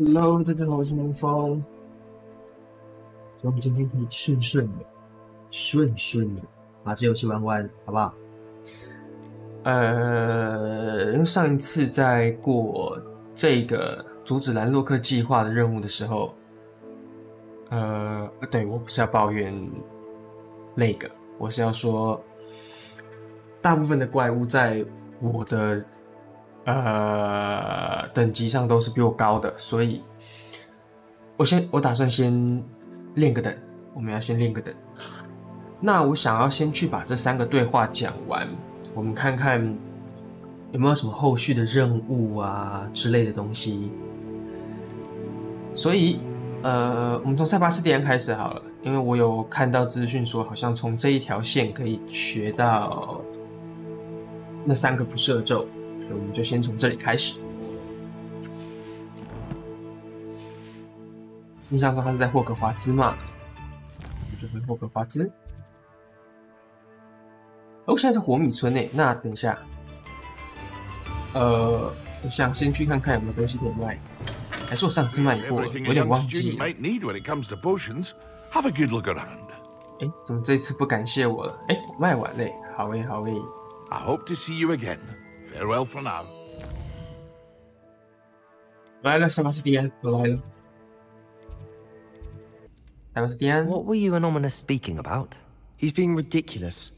Hello，大家好，我是林峰。希望我们今天可以顺顺的把这游戏玩完，好不好？因为上一次在过这个阻止兰洛克计划的任务的时候，对，我不是要抱怨那个，我是要说，大部分的怪物在我的等级上都是比我高的，所以我打算先练个等，我们要先练个等。那我想要先去把这3个对话讲完，我们看看有没有什么后续的任务啊之类的东西。所以我们从塞巴斯蒂安开始好了，因为我有看到资讯说，好像从这一条线可以学到那3个不赦咒，所以我们就先从这里开始。印象中他是在霍格华兹嘛，我们就回霍格华兹。我现在是火米村诶，那等一下，我想先去看看有没有东西可以卖，还是我上次卖过了，我有点忘记了。怎么这一次不感谢我了？我卖完嘞，好诶，好诶。I hope to see you again. Farewell for now. 来了，塞巴斯蒂安，我来了。塞巴斯蒂安 What were you and Ominous speaking about? He's being ridiculous.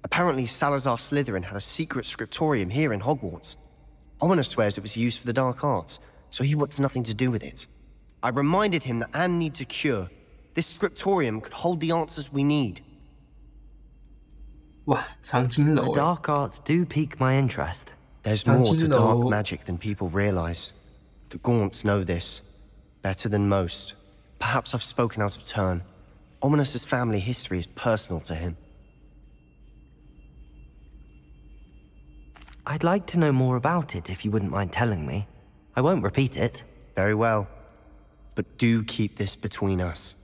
Apparently, Salazar Slytherin had a secret scriptorium here in Hogwarts. Ominous swears it was used for the dark arts, so he wants nothing to do with it. I reminded him that Anne needs a cure. This scriptorium could hold the answers we need. 哇，藏经楼 The dark arts do pique my interest. There's more to dark magic than people realize. The Gaunts know this better than most. Perhaps I've spoken out of turn. Ominous's family history is personal to him. I'd like to know more about it if you wouldn't mind telling me. I won't repeat it. Very well. But do keep this between us.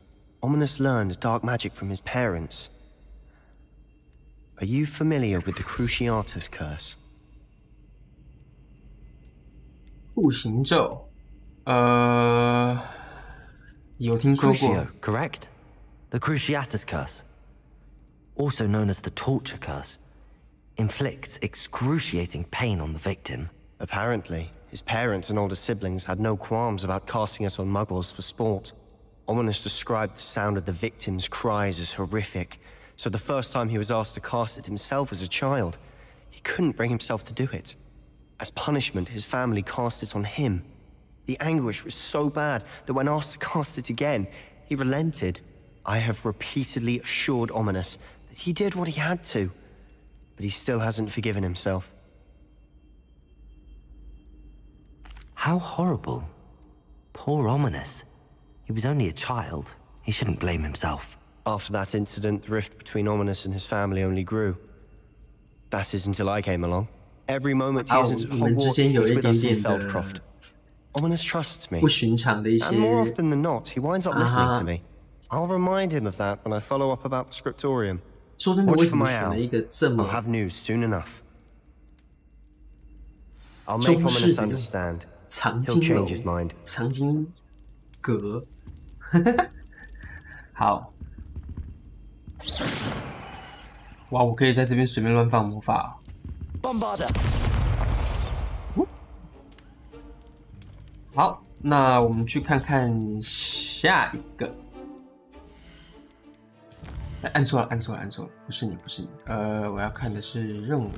Ominous learned dark magic from his parents. Are you familiar with the Cruciatus curse? 步行咒，有听说过。Crucio, correct? The Cruciatus curse, also known as the torture curse, inflicts excruciating pain on the victim. Apparently, his parents and older siblings had no qualms about casting it on muggles for sport. Ominous described the sound of the victim's cries as horrific, so the first time he was asked to cast it himself as a child, he couldn't bring himself to do it. As punishment, his family cast it on him. The anguish was so bad that when asked to cast it again, he relented. I have repeatedly assured Ominous that he did what he had to, but he still hasn't forgiven himself. How horrible. Poor Ominous. He was only a child. He shouldn't blame himself. After that incident, the rift between Ominous and his family only grew. That is until I came along. Every moment he isn't at Hogwarts, he's with us in Feldcroft. Ominous trusts me. And more often than not, he winds up listening to me. I'll remind him of that when I follow up about the scriptorium. Watch for my owl. I'll have news soon enough. I'll make Ominous understand. He'll change his mind. 藏经阁，好。哇，我可以在这边随便乱放魔法。Bombarder. 好，那我们去看看下一个。按错了，不是你，我要看的是任务。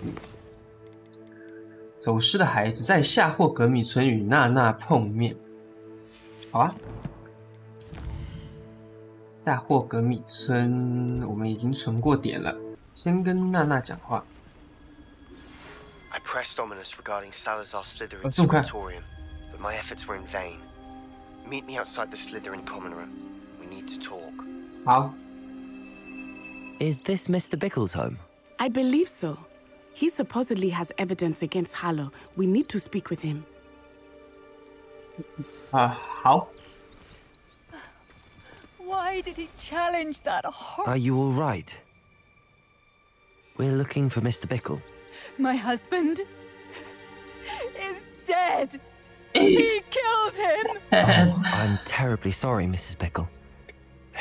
走失的孩子在夏霍格米村与娜娜碰面。好啊，夏霍格米村我们已经存过点了，先跟娜娜讲话。I pressed Ominous regarding Salazar Slytherin's scriptorium, but my efforts were in vain. Meet me outside the Slytherin common room. We need to talk. 好。Is this Mr. Bickle's home? I believe so. He supposedly has evidence against Harlow. We need to speak with him. 好。Why did he challenge that Are you all right? We're looking for Mr. Bickle. My husband is dead. Please. He killed him! I'm terribly sorry, Mrs. Bickle.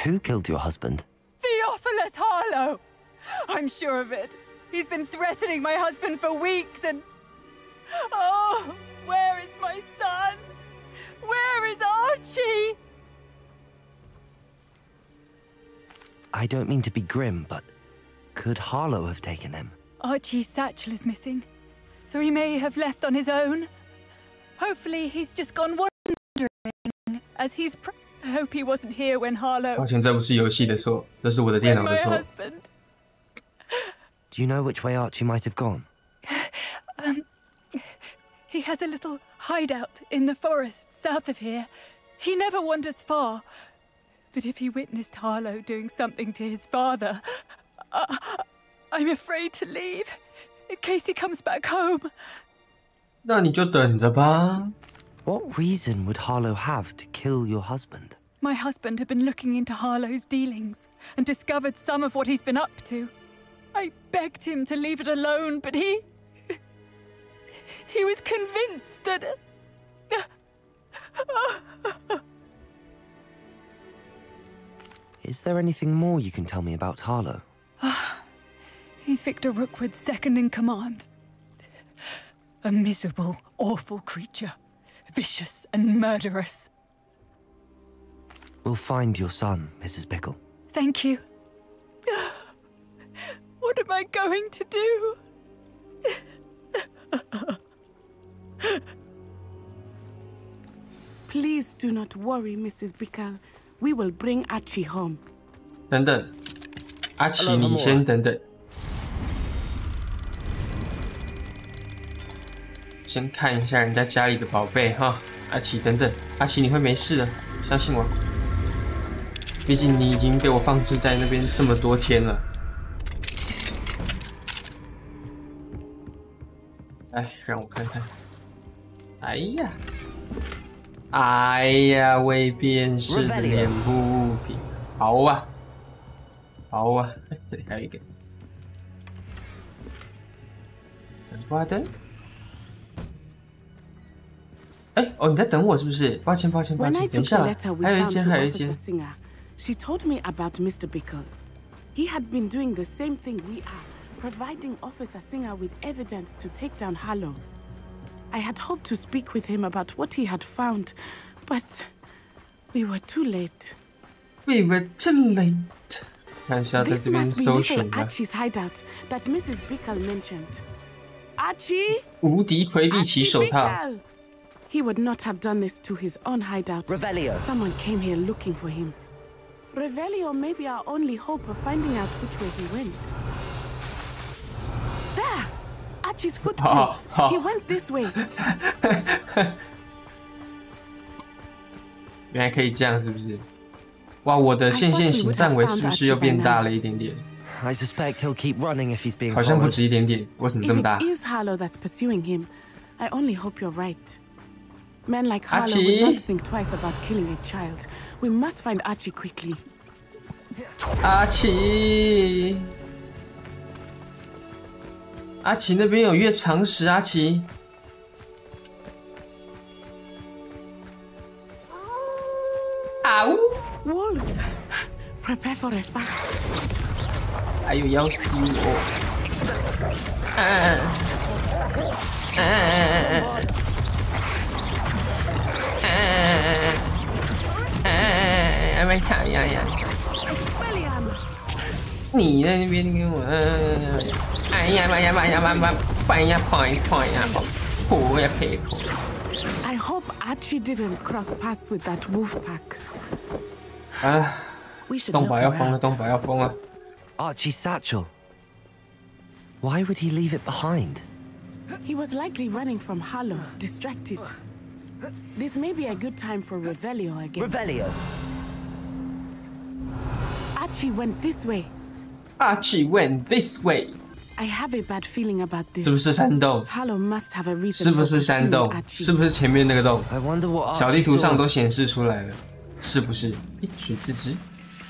Who killed your husband? Theophilus Harlow! I'm sure of it. He's been threatening my husband for weeks and... Oh, where is my son? Where is Archie? I don't mean to be grim, but could Harlow have taken him? Archie's satchel is missing, so he may have left on his own. Hopefully he's just gone wandering, as he's... I hope he wasn't here when Harlow... 抱歉，这不是游戏的错，这是我的电脑的 my 错。 husband. Do you know which way Archie might have gone? He has a little hideout in the forest south of here. He never wanders far. But if he witnessed Harlow doing something to his father, I'm afraid to leave, in case he comes back home. 那你就等着吧。 What reason would Harlow have to kill your husband? My husband had been looking into Harlow's dealings and discovered some of what he's been up to. I begged him to leave it alone, but he was convinced that... Is there anything more you can tell me about Harlow? He's Victor Rookwood's second in command. A miserable, awful creature. Vicious and murderous. We'll find your son, Mrs. Bickle. Thank you. What am I going to do? Please do not worry, Mrs. Bickle. We will bring Archie home. 等等，阿奇，你先等等，先看一下人家家里的宝贝哈。阿奇，等等，阿奇，你会没事的，相信我。毕竟你已经被我放置在那边这么多天了。来，让我看看。哎呀，哎呀，未辨识的脸部物品，好啊，好啊，这里还有一个花灯。哎，哦，你在等我是不是？抱歉，抱歉，抱 When 歉， I 等一 took 下 the 啦， letter we 还有一 found 间， to 还有一 Officer 间。 Singer, she told me about Mr. Bickle. He had been doing the same thing we are, providing Officer Singer with evidence to take down Harlow. I had hoped to speak with him about what he had found, but we were too late. We were too late. 看一下在 This 这边 must be 搜 little 寻吧。 Archie's hideout that Mrs. Bickle mentioned. Archie? 无敌魁地奇 Archie 手套。 Bickle! He would not have done this to his own hideout. Revelio. Someone came here looking for him. Revelio may be our only hope of finding out which way he went. There! Archie's footprints. He went this way. 原来可以这样，是不是？哇，我的线行范围是不是又变大了一点点？ I suspect he'll keep running if he's being 好像不 followed. 止一点点，为什么 If 这么大 it？ is Harlow that's pursuing him, I only hope you're right. Men like Harlow Archie. would not think twice about killing a child. We must find Archie quickly. 阿奇，阿奇那边有月长石，阿奇。啊呜！ Wolves! Prepare for a fight. 还有要死我！没看呀呀！ William! 你在那边跟我，哎呀妈呀妈呀妈妈，快呀快快呀，破呀屁股！ I hope Archie didn't cross paths with that wolf pack. 啊， We should 东 look 宝要疯了， around. 东宝要疯了！ Archie's satchel. Why would he leave it behind? He was likely running from Harlow, distracted. This may be a good time for Revelio again. Revelio. Archie went this way. Archie went this way， I have a bad feeling about this. 是不是山洞？ Harlow must have a reason 是不 for 是山 pursuing 洞？ Archie. 是不是前面那个洞？ I wonder what 小地 Archie 图上 saw. 都显示出来了，是不是？水吱吱。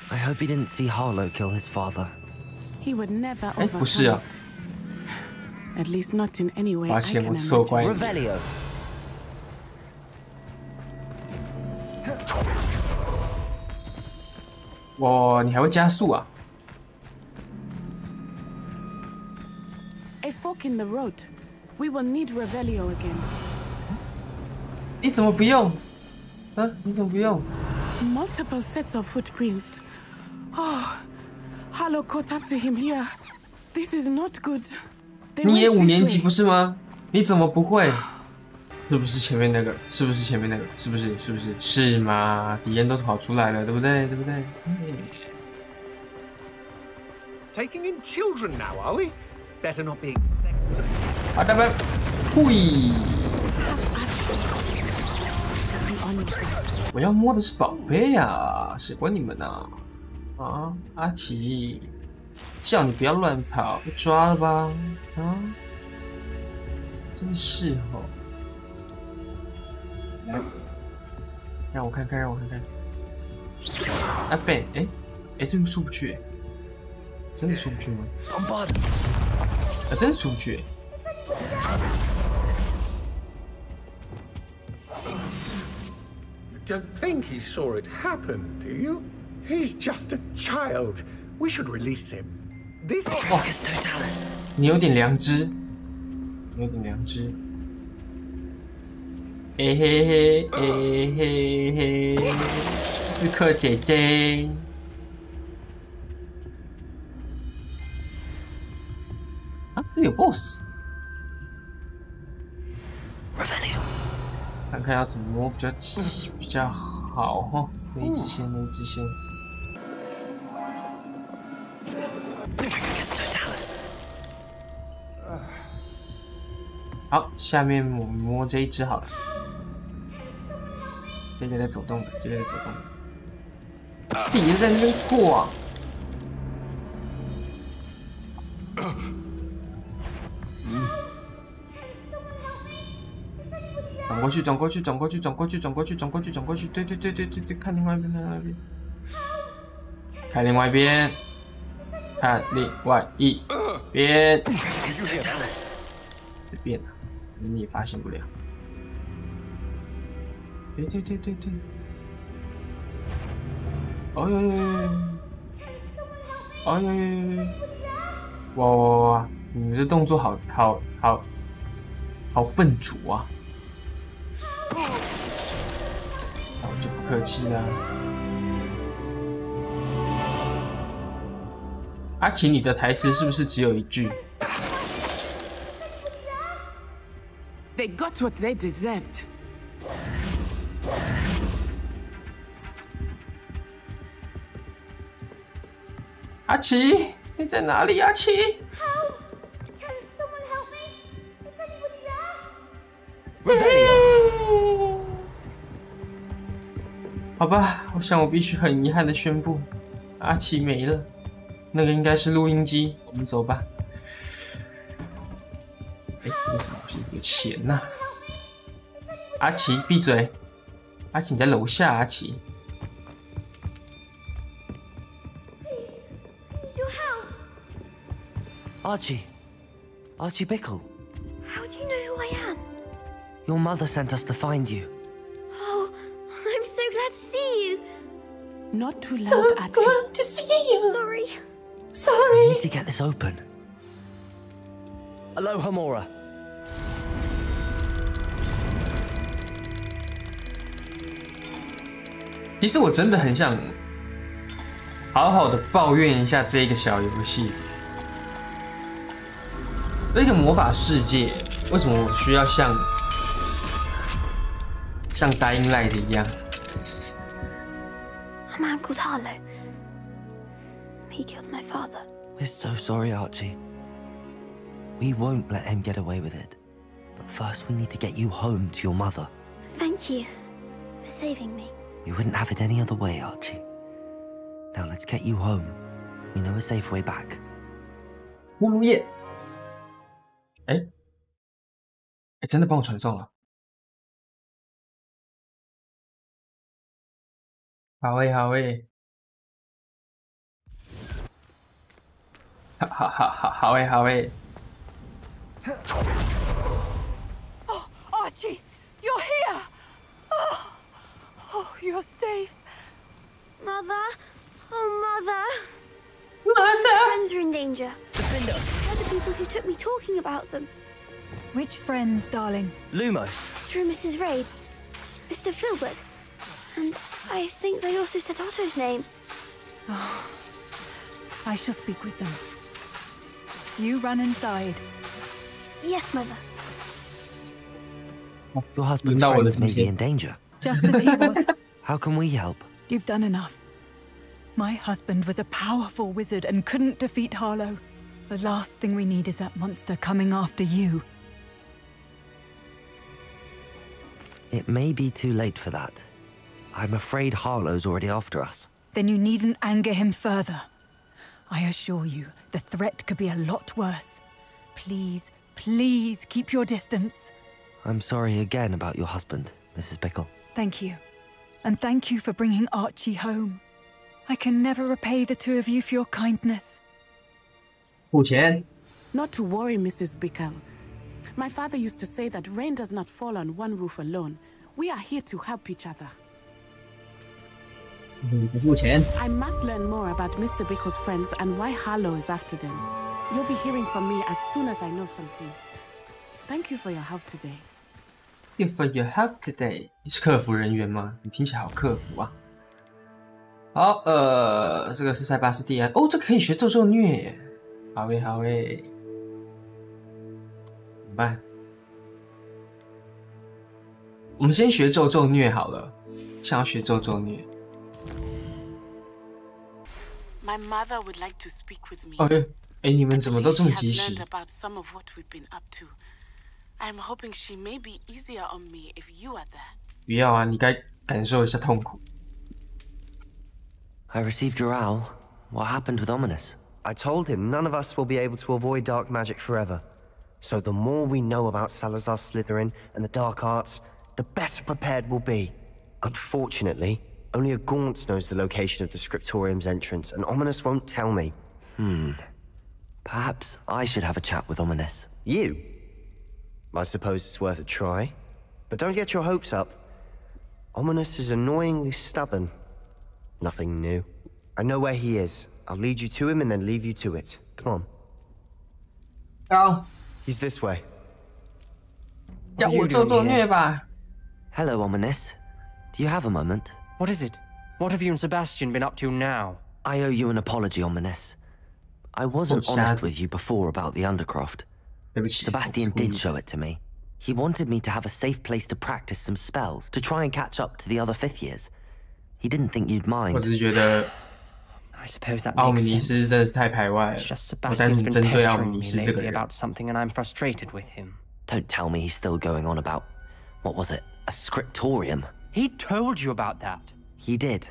I hope he didn't see Harlow kill his father. He would never 哎，不是 overcome 啊， it. At least not in any way 抱 I 歉， can 我错 imagine. 怪你。 Revelio. 哇，你还会加速啊 A fork in the road. We will need Revelio again. 你怎么不用？啊，你怎么不用？ Multiple sets of footprints. Oh, Harlow caught up to him here. This is not good. 你也5年级不是吗？你怎么不会？是不是前面那个？是不是前面那个？是不是？是不是？是吗？敌人都跑出来了，对不对？对不对？Taking in children now, are we? Better not be expected. 好的吧，嘿！我要摸的是宝贝啊，谁管你们呢？啊，阿奇，叫你不要乱跑，被抓了吧？啊，真是哦。让我看看，让我看看。啊贝，这个出不去，真的出不去吗？真的出不去。Don't think he saw it happen, do you? He's just a child. We should release him. This Tricus totalis. 你有点良知，你有点良知。嘿嘿嘿，刺客姐姐。啊，这有 BOSS。看看要怎么摸比较好哈。那一支线，那一支线。好，下面我们摸这一只好了。这边在走动的，这边在走动的。敌人在那边过。转过去，转过去，转过去，转过去，转过去，转过去，转过去，对对对对对对，看另外一边，看另外一边，看另外一边，看另外一边。随便了，你也发现不了。对对对对对。哦呦呦呦！哦呦呦呦呦！哇哇哇！你们的动作好笨拙啊！那我就不客气了。阿奇，你的台词是不是只有一句 ？They got what they deserved. 阿奇，你在哪里？阿奇？好吧，我想我必须很遗憾的宣布，阿奇没了。那个应该是录音机，我们走吧。这个什么东西？有钱呐！阿奇，闭嘴！阿奇，你在楼下，阿奇。Archie Bickle. How do you know who I am? Your mother sent us to find you. Oh, I'm so glad to see you. Not too loud, Archie. Glad to see you. Sorry. We need to get this open. Aloha, Mora. 其实我真的很想好好的抱怨一下这个小游戏。这个魔法世界，为什么我需要像 Dying Light 一样？ A man called Harlow. He killed my father. We're so sorry, Archie. We won't let him get away with it. But first we need to get you home to your mother. Thank you for saving me. We wouldn't have it any other way, Archie. Now let's get you home. We know a safe way back. 呼噜叶，真的帮我传送了。好诶，好诶，好诶，好诶。Oh, Archie, you're here. Oh, you're safe. Mother, Oh, Mother. His friends are in danger. Defender. They're the people who took me talking about them. Which friends, darling? Lumos. Mr. and Mrs. Rabe. Mr. Filbert. And I think they also said Otto's name. Oh, I shall speak with them. You run inside. Yes, Mother. Your husband's No, friends may listen, be shit. in danger. Just as he was. How can we help? You've done enough. My husband was a powerful wizard and couldn't defeat Harlow. The last thing we need is that monster coming after you. It may be too late for that. I'm afraid Harlow's already after us. Then you needn't anger him further. I assure you, the threat could be a lot worse. Please, please keep your distance. I'm sorry again about your husband, Mrs. Bickle. Thank you. And thank you for bringing Archie home. I can never repay the two of you for your kindness. 付钱。 Not to worry, Mrs. Bickle. My father used to say that rain does not fall on one roof alone. We are here to help each other. 不付钱。 I must learn more about Mr. Bickle's friends and why Harlow is after them. You'll be hearing from me as soon as I know something. Thank you for your help today. Thank you for your help today. 你是客服人员吗？你听起来好客服啊。好，这个是塞巴斯蒂安。哦，这可以学咒咒虐耶。好诶，好诶。怎么办？我们先学咒咒虐好了。想要学咒咒虐。 My mother would like to speak with me. 哦，哎，你们怎么都这么及 She 时 has learned about some of what we've been up to. I'm hoping she may be easier on me if you are there. 不要啊，你该感受一下痛苦。 I received your owl. What happened with Ominous? I told him none of us will be able to avoid dark magic forever. So the more we know about Salazar Slytherin and the dark arts, the better prepared we'll be. Unfortunately, only a Gaunt knows the location of the Scriptorium's entrance, and Ominous won't tell me. Perhaps I should have a chat with Ominous. You? I suppose it's worth a try. But don't get your hopes up. Ominous is annoyingly stubborn. Nothing new. I know where he is. I'll lead you to him and then leave you to it. Come on. 好， He's this way. 要我咒咒虐吧。 Hello, Ominous. Do you have a moment? What is it? What have you and Sebastian been up to now? I owe you an apology, Ominous. I wasn't Oh, honest sad. with you before about the Undercroft. 对不起， Sebastian 我是故意 did show it to me. He wanted me to have a safe place to practice some spells, to try and catch up to the other fifth years. He didn't think you'd 我 mind. 只是觉得 I suppose that 奥 makes 米尼斯 sense. 真的是太排外了 It's just。我单 Sebastian's 纯 been 针对奥 pestering 米 me 尼斯这个 lately 人。 about something and I'm frustrated with him. Don't tell me he's still going on about, what was it, a scriptorium? He told you about that. He did.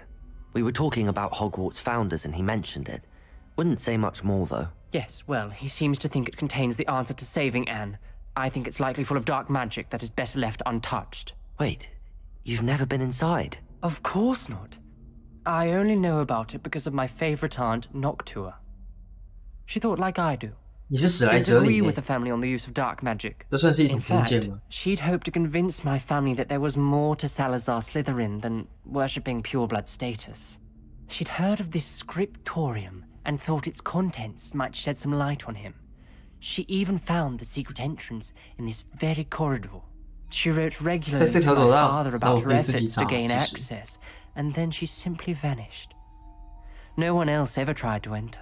We were talking about Hogwarts founders and he mentioned it. Wouldn't say much more though. Yes, well, he seems to think it contains the answer to saving Anne. I think it's likely full of dark magic that is better left untouched. Wait, you've never been inside? Of course not. I only know about it because of my favorite aunt, Noctua. She thought like I do. 你是史莱 Didn't 哲 agree 林 with the 耶， family on the use of dark magic. 这算是一种 In 偏见 fact, 吗？ she'd hoped to convince my family that there was more to Salazar Slytherin than worshipping pureblood status. She'd heard of this scriptorium and thought its contents might shed some light on him. She even found the secret entrance in this very corridor. She wrote regularly to my father about her efforts to gain access, and then she simply vanished. No one else ever tried to enter.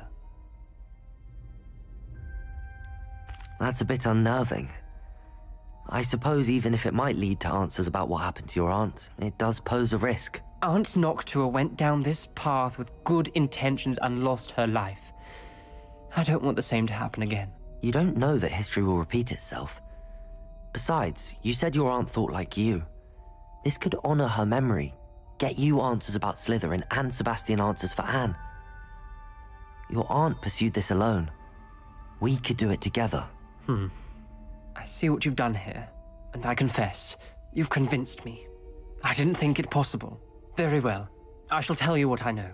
That's a bit unnerving. I suppose even if it might lead to answers about what happened to your aunt, it does pose a risk. Aunt Noctua went down this path with good intentions and lost her life. I don't want the same to happen again. You don't know that history will repeat itself. Besides, you said your aunt thought like you. This could honor her memory, get you answers about Slytherin and Sebastian answers for Anne. Your aunt pursued this alone. We could do it together. I see what you've done here, and I confess, you've convinced me. I didn't think it possible. Very well. I shall tell you what I know.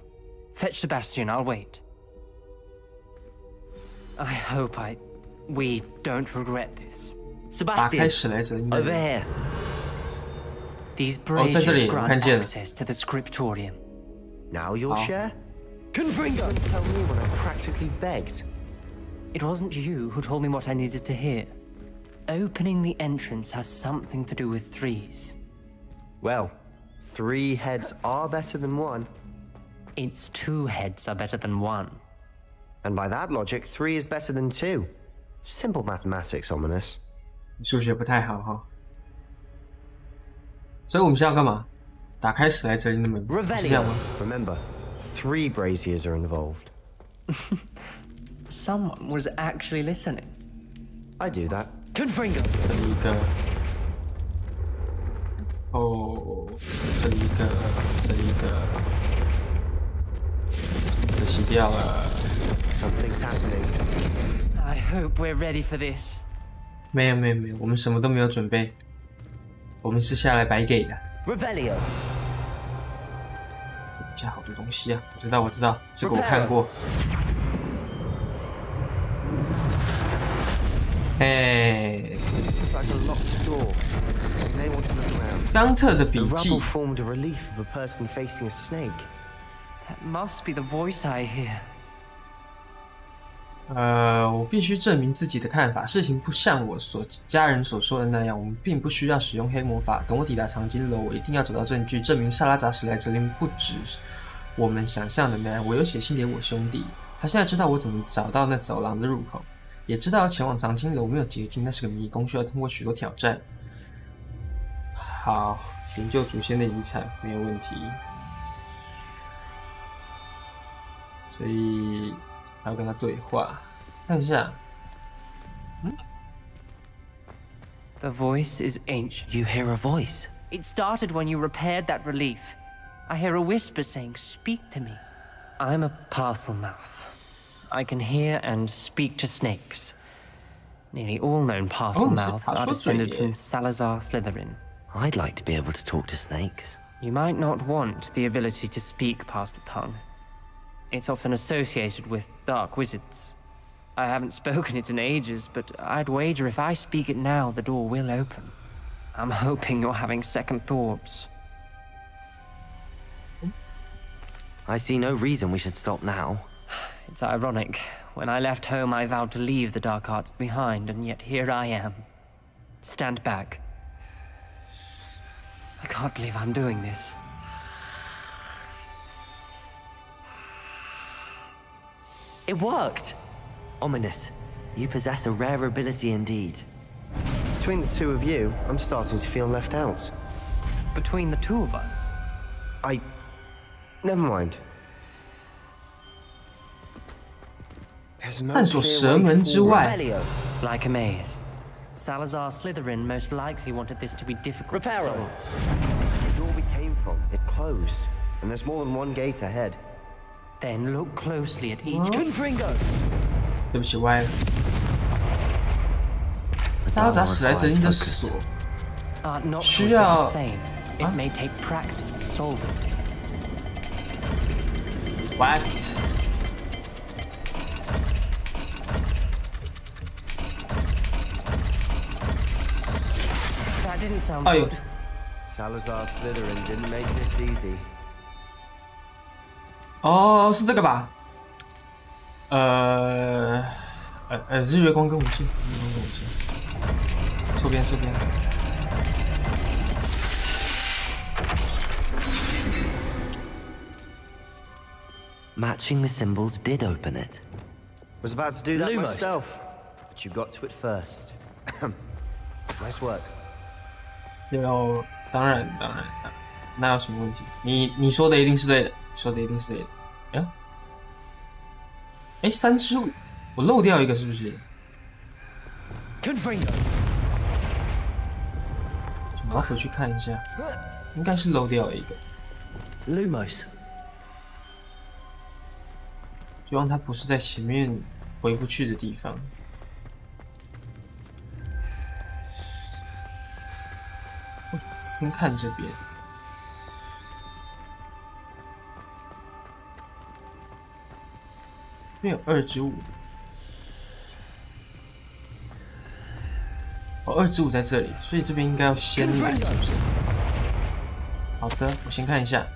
Fetch Sebastian, I'll wait. I hope we don't regret this. 打开 Sebastian, 史莱哲林的 over here. These 哦，在这 braziers 里，我 grant 看见了。 access to the scriptorium. Now you'll share? Confringo! You tell me when I practically begged. It wasn't you who told me what I needed to hear. Opening the entrance has something to do with threes. Well, 3 heads are better than 1. It's 2 heads are better than 1. And by that logic, 3 is better than 2. Simple mathematics, Ominous. 数学不太好哈。所以我们现在要干嘛？打开史莱哲林的门，是这样吗 Remember, 3 braziers are involved. Someone was actually listening. I do that. Confringo! 这里一个，哦，这里一个，这里一个，这洗掉了。Something's happening. I hope we're ready for this. 没有，我们什么都没有准备，我们是下来白给的。Revelio! 加好多东西啊！我知道，这个我看过。哎，冈特的笔记。formed a relief of a person facing a snake. That must be the voice I hear. 我必须证明自己的看法。事情不像我家人所说的那样，我们并不需要使用黑魔法。等我抵达长金楼，我一定要找到证据，证明萨拉扎史莱哲林不止我们想象的那样。我有写信给我兄弟，他现在知道我怎么找到那走廊的入口，也知道要前往长金楼没有捷径，那是个迷宫，需要通过许多挑战。好，研究祖先的遗产没有问题，所以还要跟他对话，看一下。The voice is ancient. You hear a voice? It started when you repaired that relief. I hear a whisper saying, "Speak to me." I'm a parcel mouth. I can hear and speak to snakes. Nearly all known parcel mouths are descended from Salazar Slytherin. I'd like to be able to talk to snakes. You might not want the ability to speak parcel tongue. It's often associated with dark wizards. I haven't spoken it in ages, but I'd wager if I speak it now, the door will open. I'm hoping you're having second thoughts. I see no reason we should stop now. It's ironic. When I left home, I vowed to leave the dark arts behind, and yet here I am. Stand back. I can't believe I'm doing this. It worked! Ominous, you possess a rare ability indeed. Between the 2 of you, I'm starting to feel left out. Between the 2 of us? Never mind. There's no 探索蛇门之外。 Like a maze. Salazar Slytherin most likely wanted this to be difficult to solve. The door we came from, it closed. And there's more than 1 gate ahead. Then look closely at each. Confringo! 对不起，歪了。萨拉扎史莱哲林的锁 Not 需要 same. It may take practice to solve it. What? That didn't sound 哎呦 good. Salazar Slytherin didn't make this easy. 哦，是这个吧？日月光跟武器，错边。Matching the symbols did open it. Was about to do that Lumos. myself, but you got to it first. Nice work. 当然，那有什么问题？你说的一定是对的，哎，3之5，我漏掉一个是不是？ Confringo! 我要回去看一下，应该是漏掉一个。 Lumos. 希望它不是在前面回不去的地方。我先看这边。没有2之5。哦，2之5在这里，所以这边应该要先来，是不是？好的，我先看一下。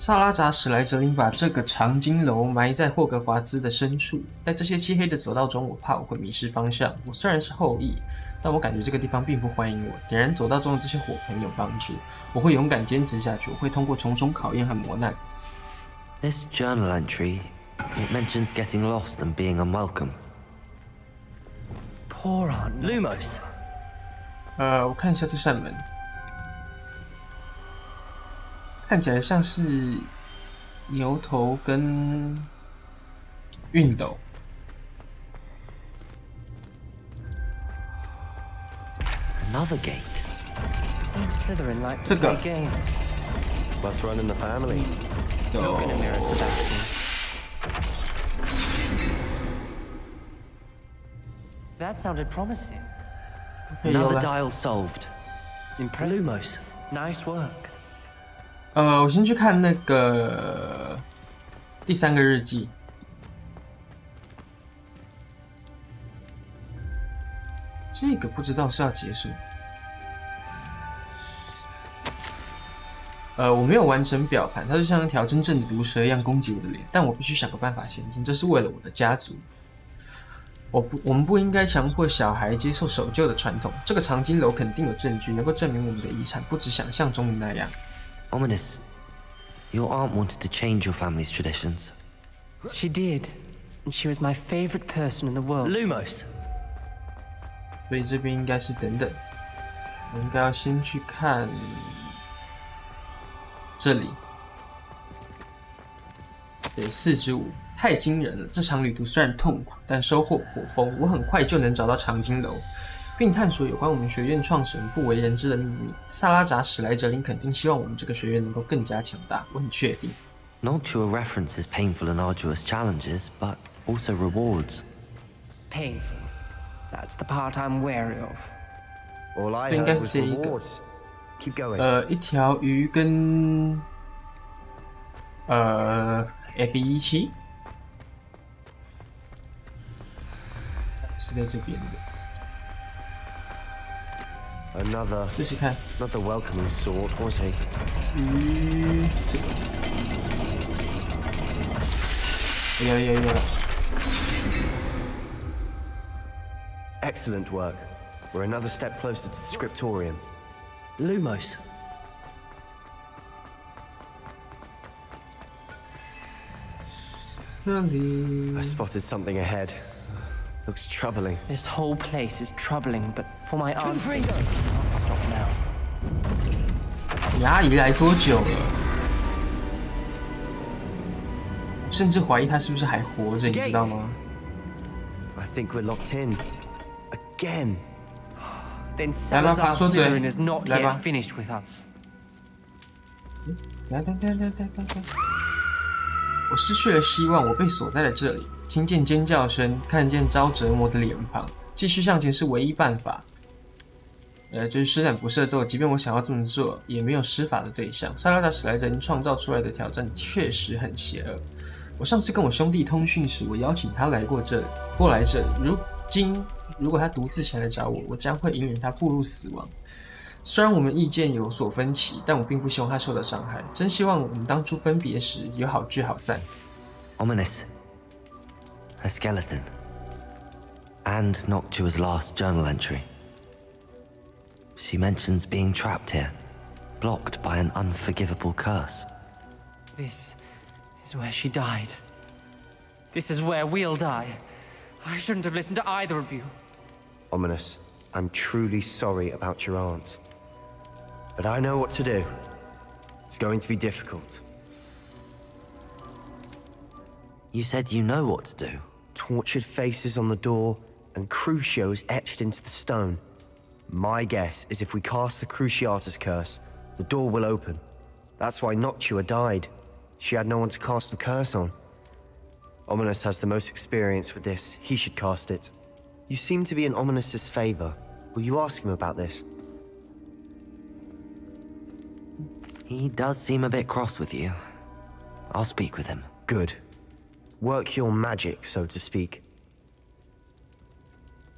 萨拉扎史莱哲林把这个长金楼埋在霍格华兹的深处，在这些漆黑的走道中，我怕我会迷失方向。我虽然是后羿，但我感觉这个地方并不欢迎我。点燃走道中的这些火很有帮助，我会勇敢坚持下去，我会通过重重考验和磨难。This journal entry, it mentions getting lost and being unwelcome. Poor Aunt Lumos. 我看一下这扇门。看起来像是牛头跟熨斗。Another gate. Seems Slytherin like to 这个 play games. Must run in the family. Not gonna mirror Sebastian. That sounded promising. Another dial solved. Impressive. Lumos. Nice work. 我先去看那个第3个日记。这个不知道是要解什么。我没有完成表盘，它就像一条真正的毒蛇一样攻击我的脸，但我必须想个办法前进，这是为了我的家族。我们不应该强迫小孩接受守旧的传统。这个长金楼肯定有证据能够证明我们的遗产不止想象中的那样。Ominous. Your aunt wanted to change your family's traditions. She did. And she was my favorite person in the world. Lumos. 所以这边应该是等等，我应该要先去看这里。对，4之5，太惊人了！这场旅途虽然痛苦，但收获颇丰。我很快就能找到长金楼，并探索有关我们学院创始人不为人知的秘密。萨拉扎史莱哲林肯定希望我们这个学院能够更加强大，我很确定。Noctua references painful and arduous challenges, but also rewards. Painful. That's the part I'm wary of. All I 这应 heard 该 was 是这一个。 rewards. Keep going. 一条鱼跟F17是在这边的。 Another 试试看。 not the welcoming sort, was he? 这个。有。 Excellent work. We're another step closer to the scriptorium. Lumos. I spotted something ahead. Looks troubling. This whole place is troubling, but for my aunt's sake, I can't stop now. 阿姨来多久了？甚至怀疑她是不是还活着，你知道吗？ I think we're locked in. Again. Then Salazar Slytherin is not yet finished with us. 来，我失去了希望，我被锁在了这里。听见尖叫声，看见遭折磨的脸庞，继续向前是唯一办法。就是施展不赦咒，即便我想要这么做，也没有施法的对象。萨拉达史莱哲林创造出来的挑战确实很邪恶。我上次跟我兄弟通讯时，我邀请他来这里。如果他独自前来找我，我将会引领他步入死亡。虽然我们意见有所分歧，但我并不希望他受到伤害。真希望我们当初分别时有好聚好散。Ominous. A skeleton. And Noctua's last journal entry. She mentions being trapped here, blocked by an unforgivable curse. This is where she died. This is where we'll die. I shouldn't have listened to either of you. Ominous, I'm truly sorry about your aunt. But I know what to do. It's going to be difficult. You said you know what to do. Tortured faces on the door and crucios etched into the stone. My guess is if we cast the Cruciatus curse, the door will open. That's why Noctua died. She had no one to cast the curse on. Ominous has the most experience with this. He should cast it. You seem to be in Ominous's favor. Will you ask him about this? He does seem a bit cross with you. I'll speak with him. Good. Work your magic, so to speak.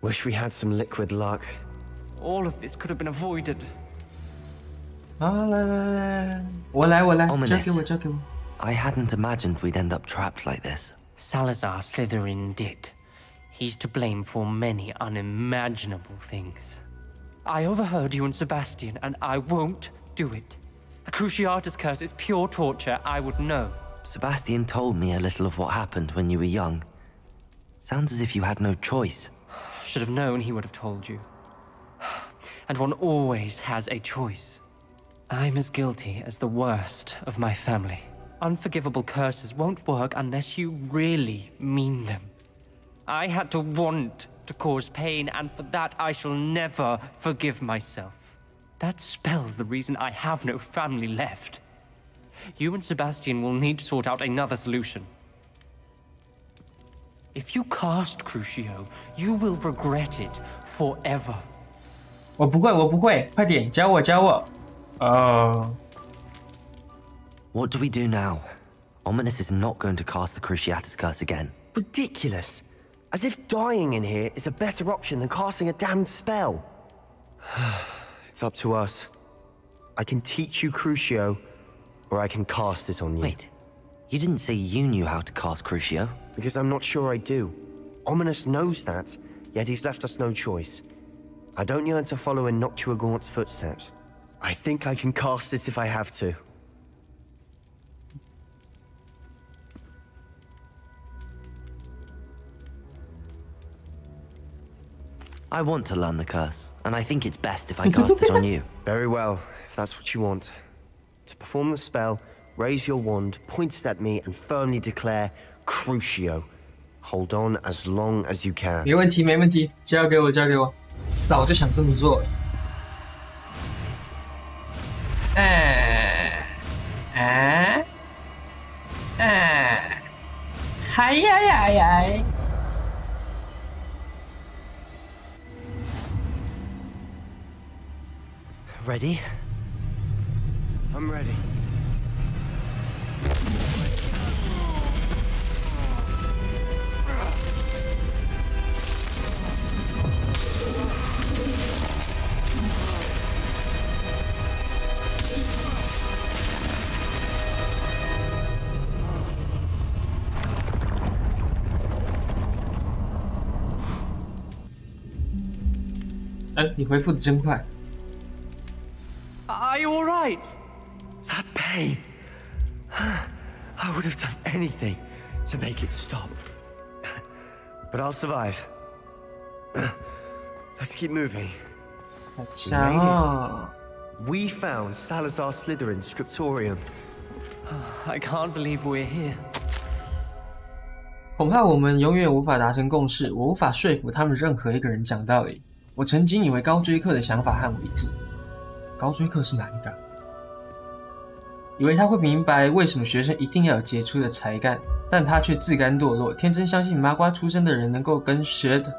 Wish we had some liquid luck. All of this could have been avoided. 好，来，我来，交给我。I hadn't imagined we'd end up trapped like this. Salazar Slytherin did. He's to blame for many unimaginable things. I overheard you and Sebastian, and I won't do it. The Cruciatus curse is pure torture, I would know. Sebastian told me a little of what happened when you were young. Sounds as if you had no choice. Should have known he would have told you. And one always has a choice. I'm as guilty as the worst of my family. Unforgivable curses won't work unless you really mean them. I had to want to cause pain, and for that I shall never forgive myself. That spells the reason I have no family left. You and Sebastian will need to sort out another solution. If you cast Crucio, you will regret it forever. 我不会，快点教我。What do we do now? Ominous is not going to cast the Cruciatus curse again. Ridiculous. As if dying in here is a better option than casting a damned spell. It's up to us. I can teach you Crucio, or I can cast it on you. Wait, you didn't say you knew how to cast Crucio? Because I'm not sure I do. Ominous knows that, yet he's left us no choice. I don't yearn to follow in Noctuagaunt's footsteps. I think I can cast it if I have to. I want to learn the curse, and I think it's best if I cast it on you. Very well, if that's what you want. To perform the spell, raise your wand, point it at me, and firmly declare Crucio. Hold on as long as you can. 没问题，交给我，早就想这么做了。嗨呀！ Ready? I'm ready.你回复的真快。 Are you all right? That pain. I would have done anything to make it stop. But I'll survive. Let's keep moving. We made it. We found Salazar Slytherin's scriptorium. I can't believe we're here. 恐怕我们永远无法达成共识，我无法说服他们任何一个人讲道理。我曾经以为高追课的想法和我一致。高追课是哪一个？以为他会明白为什么学生一定要有杰出的才干，但他却自甘堕落，天真相信麻瓜出身的人能够跟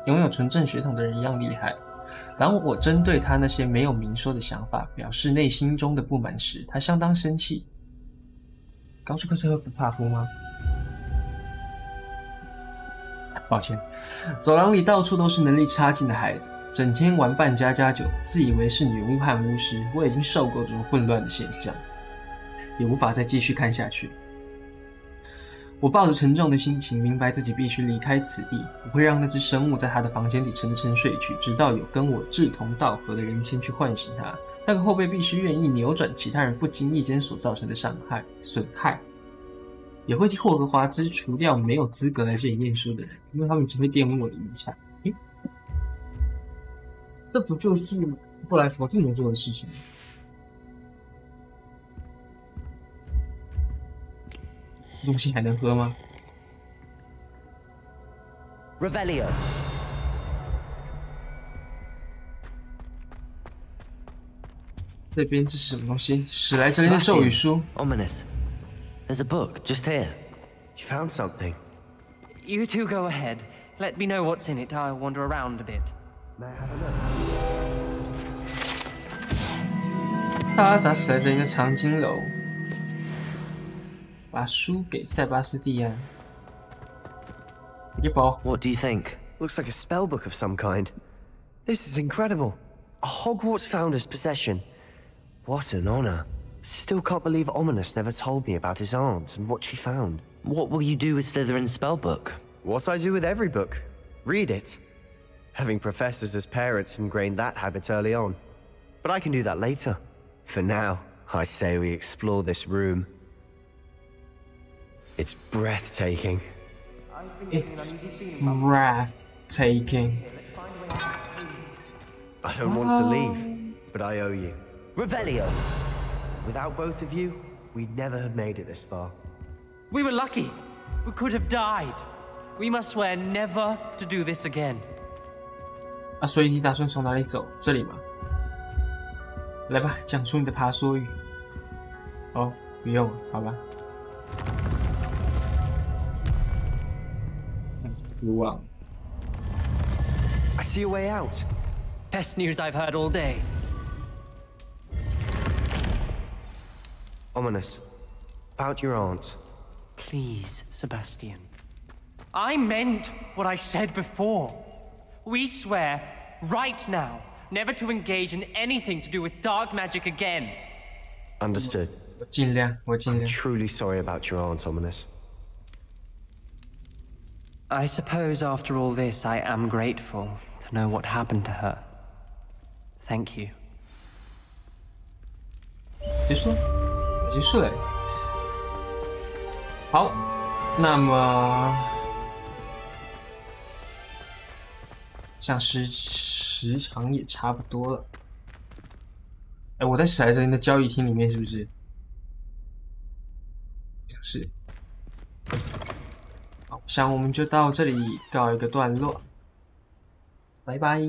拥有纯正血统的人一样厉害。当我针对他那些没有明说的想法表示内心中的不满时，他相当生气。高追课是赫夫帕夫吗？抱歉，走廊里到处都是能力差劲的孩子。 整天玩扮家家酒，自以为是女巫和巫师，我已经受够这种混乱的现象，也无法再继续看下去。我抱着沉重的心情，明白自己必须离开此地。我会让那只生物在他的房间里沉沉睡去，直到有跟我志同道合的人前去唤醒他。那个后辈必须愿意扭转其他人不经意间所造成的损害，也会替霍格华兹除掉没有资格来这里念书的人，因为他们只会玷污我的遗产。 这不就是后来伏地魔做的事情吗？东西还能喝吗 Revelio. 这边这是什么东西？史莱哲林的咒语书。Ominous. There's a book just here. You found something. You two go ahead. Let me know what's in it. I'll wander around a bit. May I have a look? 他砸史莱哲林的藏经楼，把书给塞巴斯蒂安。一包。What do you think? Looks like a spell book of some kind. This is incredible. A Hogwarts founder's possession. What an honor. Still can't believe Ominous never told me about his aunt and what she found. What will you do with Slytherin's spellbook? What I do with every book. Read it. Having professors as parents ingrained that habit early on. But I can do that later. For now, I say we explore this room. It's breathtaking. It's breathtaking. I don't want to leave, but I owe you. Revelio! Without both of you, we'd never have made it this far. We were lucky. We could have died. We must swear never to do this again. 啊，所以你打算从哪里走？这里吗？来吧，讲出你的爬梭语。哦，不用了，好吧。鲁王。I see a way out. Best news I've heard all day. Ominous. About your aunt. Please, Sebastian. I meant what I said before. We swear, right now, never to engage in anything to do with dark magic again. Understood. 我尽量。I'm truly sorry about your aunt, Ominous. I suppose after all this, I am grateful to know what happened to her. Thank you. 结束了，结束了。好，那么像时长也差不多了。哎，我在史莱哲林的交易厅里面是不是？像是。好，想我们就到这里告一个段落，拜拜。